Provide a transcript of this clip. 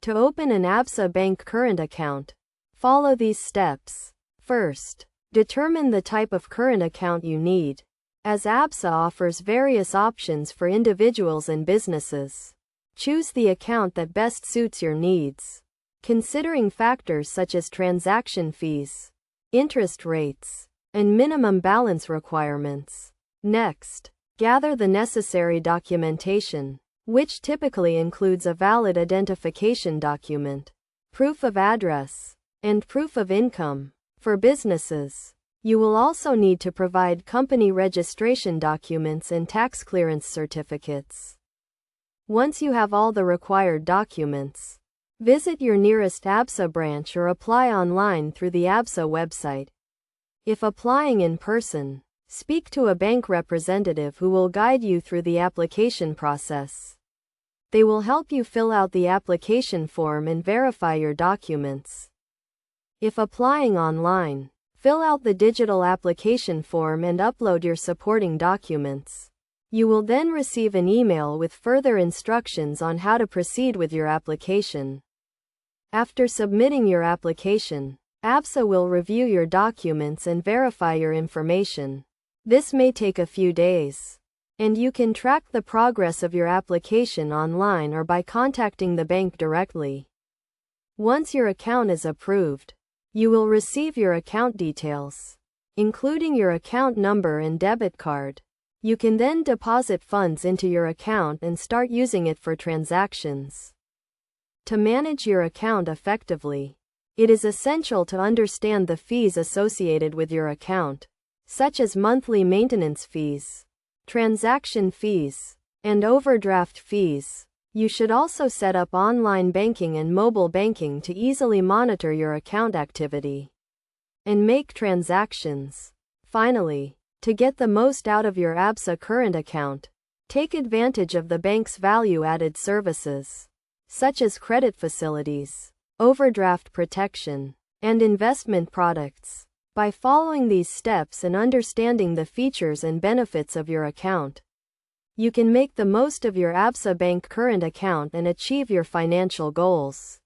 To open an Absa Bank current account, follow these steps. First, determine the type of current account you need, as Absa offers various options for individuals and businesses. Choose the account that best suits your needs, considering factors such as transaction fees, interest rates, and minimum balance requirements. Next, gather the necessary documentation, which typically includes a valid identification document, proof of address, and proof of income. For businesses, you will also need to provide company registration documents and tax clearance certificates. Once you have all the required documents, visit your nearest Absa branch or apply online through the Absa website. If applying in person, speak to a bank representative who will guide you through the application process. They will help you fill out the application form and verify your documents. If applying online, fill out the digital application form and upload your supporting documents. You will then receive an email with further instructions on how to proceed with your application. After submitting your application, Absa will review your documents and verify your information. This may take a few days, and you can track the progress of your application online or by contacting the bank directly. Once your account is approved, you will receive your account details, including your account number and debit card. You can then deposit funds into your account and start using it for transactions. To manage your account effectively, it is essential to understand the fees associated with your account, such as monthly maintenance fees, transaction fees, and overdraft fees. You should also set up online banking and mobile banking to easily monitor your account activity and make transactions. Finally, to get the most out of your Absa current account, take advantage of the bank's value-added services, such as credit facilities, overdraft protection, and investment products. By following these steps and understanding the features and benefits of your account, you can make the most of your Absa Bank current account and achieve your financial goals.